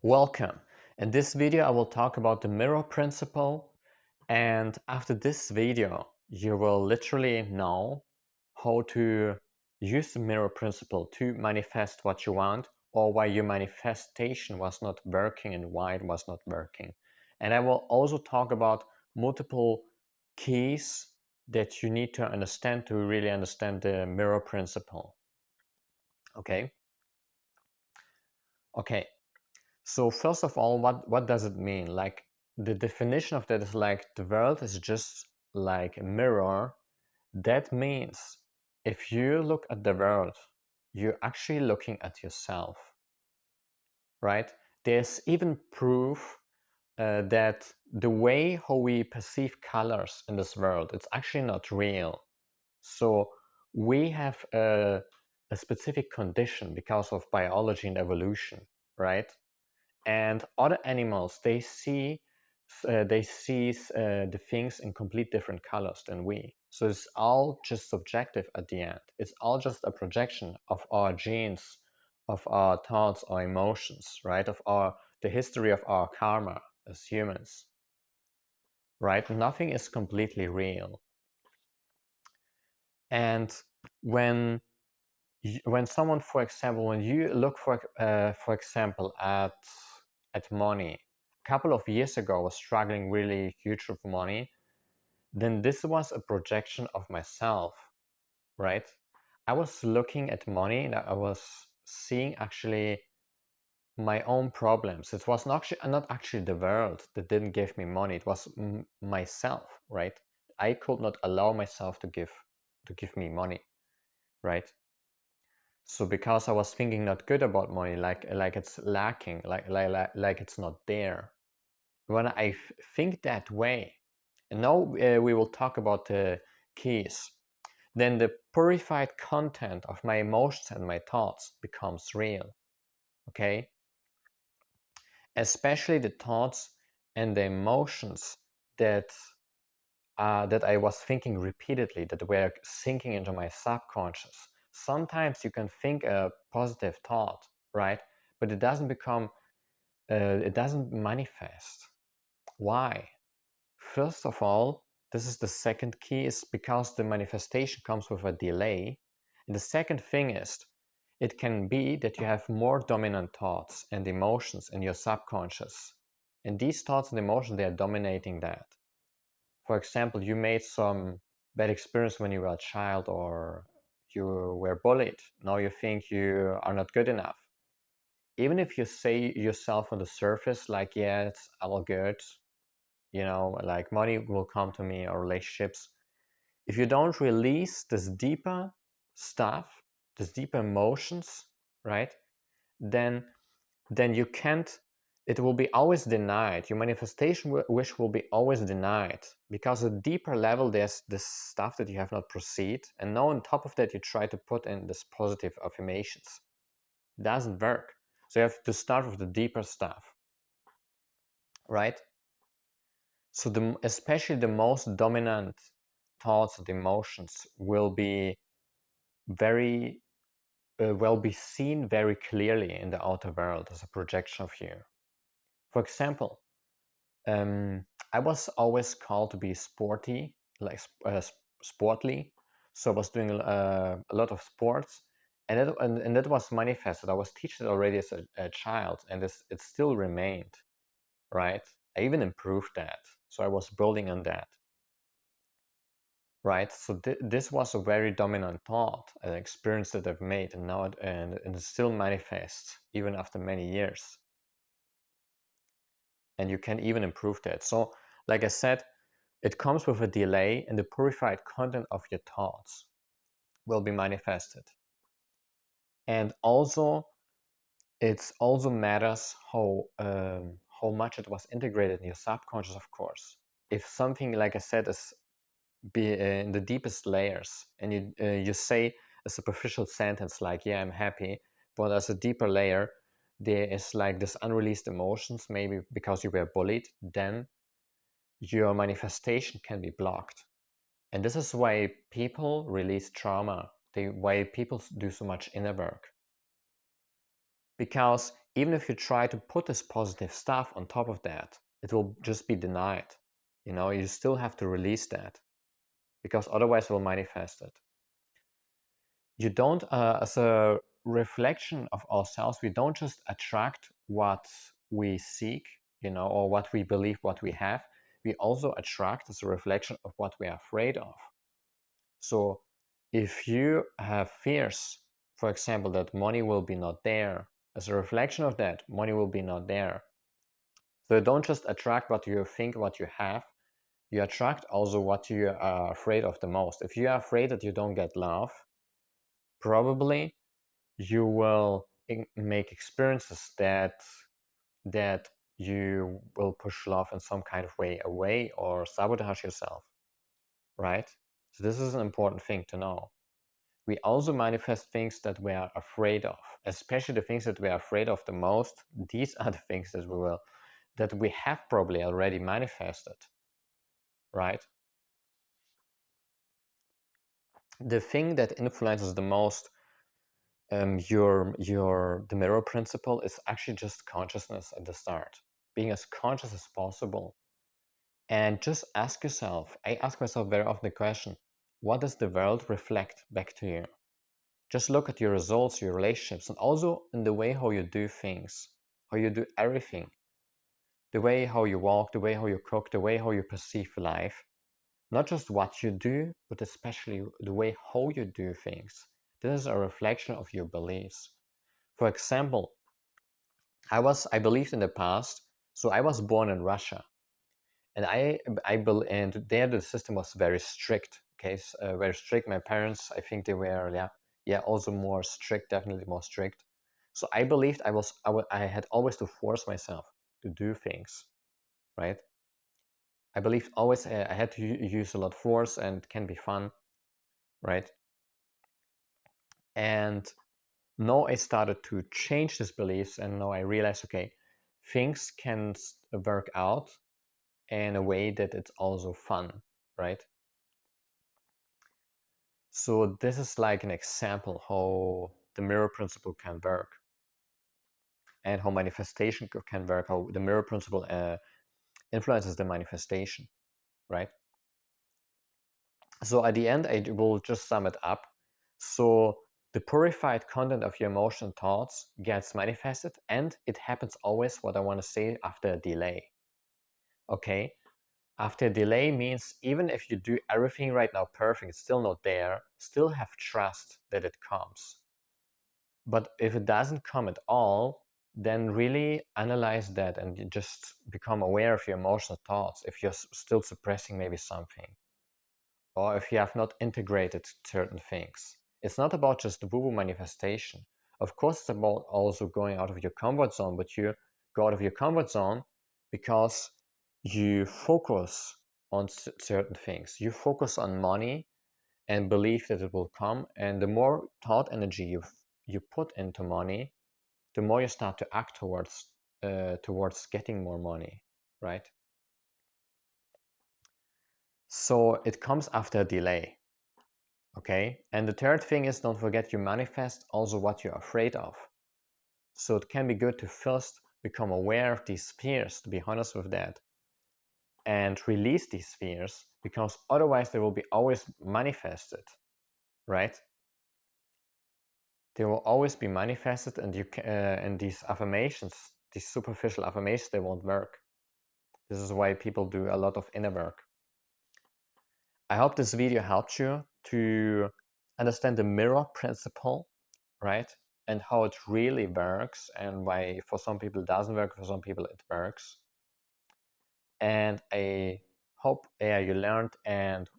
Welcome. In this video, I will talk about the mirror principle, and after this video, you will literally know how to use the mirror principle to manifest what you want, or why your manifestation was not working and why it was not working. And I will also talk about multiple keys that you need to understand to really understand the mirror principle. Okay? Okay. So first of all, what does it mean? Like the definition of that is like the world is just like a mirror. That means if you look at the world, you're actually looking at yourself, right? There's even proof that the way how we perceive colors in this world, it's actually not real. So we have a specific condition because of biology and evolution, right? And other animals, they see the things in complete different colors than we. So it's all just subjective at the end. It's all just a projection of our genes, of our thoughts or emotions, right? Of the history of our karma as humans, right? Nothing is completely real. And when when someone, for example, when you look for example, at money, a couple of years ago, I was struggling really huge with money. Then this was a projection of myself, right? I was looking at money and I was seeing actually my own problems. It was not actually the world that didn't give me money. It was myself, right? I could not allow myself to give me money, right? So because I was thinking not good about money, like it's lacking, like it's not there. When I think that way, and now we will talk about the keys, then the purified content of my emotions and my thoughts becomes real. Okay, especially the thoughts and the emotions that that I was thinking repeatedly, that were sinking into my subconscious. Sometimes you can think a positive thought, right? But it doesn't manifest. Why? First of all, this is the second key, is because the manifestation comes with a delay. And the second thing is, it can be that you have more dominant thoughts and emotions in your subconscious. And these thoughts and emotions, they are dominating that. For example, you made some bad experience when you were a child, or you were bullied. Now you think you are not good enough. Even if you say yourself on the surface, like, yeah, it's all good, like money will come to me or relationships. If you don't release this deeper stuff, this deeper emotions, right, then you can't, it will be always denied. Your manifestation wish will be always denied, because at a deeper level there's this stuff that you have not proceed, and now on top of that you try to put in this positive affirmations. It doesn't work. So you have to start with the deeper stuff, right? So especially the most dominant thoughts and emotions will be very be seen very clearly in the outer world as a projection of you. For example, I was always called to be sporty, like sportly. So I was doing a lot of sports, and that was manifested. I was teaching it already as a child, and it still remained, right? I even improved that. So I was building on that, right? So this was a very dominant thought, an experience that I've made, and now it still manifests even after many years. And you can even improve that. So, like I said, it comes with a delay, and the purified content of your thoughts will be manifested. And also, it also matters how much it was integrated in your subconscious, of course. If something, like I said, is in the deepest layers, and you say a superficial sentence like, yeah, I'm happy, but as a deeper layer there is like this unreleased emotions, maybe because you were bullied, then your manifestation can be blocked. And this is why people release trauma, why people do so much inner work. Because even if you try to put this positive stuff on top of that, it will just be denied. You still have to release that, because otherwise it will manifest it. You don't, as a reflection of ourselves, we don't just attract what we seek, or what we believe, what we have. We also attract as a reflection of what we are afraid of. So if you have fears, for example, that money will be not there, as a reflection of that, money will be not there. So you don't just attract what you think, what you have, you attract also what you are afraid of the most. If you are afraid that you don't get love, probably you will make experiences that you will push love in some kind of way away or sabotage yourself, right? So this is an important thing to know. We also manifest things that we are afraid of, especially the things that we are afraid of the most. These are the things that we have probably already manifested, right? The thing that influences the most the mirror principle is actually just consciousness at the start, being as conscious as possible. And just ask yourself, I ask myself very often the question, what does the world reflect back to you? Just look at your results, your relationships, and also in the way how you do things, how you do everything, the way how you walk, the way how you cook, the way how you perceive life. Not just what you do, but especially the way how you do things. This is a reflection of your beliefs. For example, I believed in the past, so I was born in Russia, and and there the system was very strict. Okay, very strict. My parents, I think they were, yeah, also more strict, definitely more strict. So I believed I had always to force myself to do things, right? I believed always I had to use a lot of force and can be fun, right? And now I started to change these beliefs, and now I realized, okay, things can work out in a way that it's also fun, right? So this is like an example how the mirror principle can work, and how manifestation can work, how the mirror principle influences the manifestation, right? So at the end, I will just sum it up. So the purified content of your emotion thoughts gets manifested, and it happens always, what I want to say, after a delay. Okay? After a delay means even if you do everything right now perfect, it's still not there, still have trust that it comes. But if it doesn't come at all, then really analyze that and you just become aware of your emotional thoughts if you're still suppressing maybe something, or if you have not integrated certain things. It's not about just the woo-woo manifestation. Of course, it's about also going out of your comfort zone, but you go out of your comfort zone because you focus on certain things. You focus on money and believe that it will come. And the more thought energy you put into money, the more you start to act towards getting more money, right? So it comes after a delay. Okay, and the third thing is, don't forget, you manifest also what you're afraid of. So it can be good to first become aware of these fears, to be honest with that, and release these fears, because otherwise they will be always manifested, right? They will always be manifested, and and these affirmations, these superficial affirmations, they won't work. This is why people do a lot of inner work. I hope this video helped you to understand the mirror principle, right? And how it really works, and why for some people it doesn't work, for some people it works. And I hope you learned, and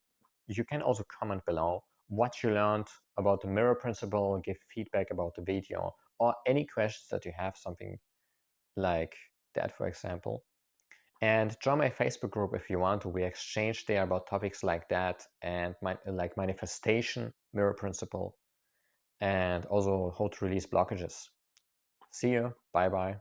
you can also comment below what you learned about the mirror principle, give feedback about the video, or any questions that you have, something like that, for example. And join my Facebook group if you want to. We exchange there about topics like that, and like manifestation, mirror principle, and also how to release blockages. See you. Bye bye.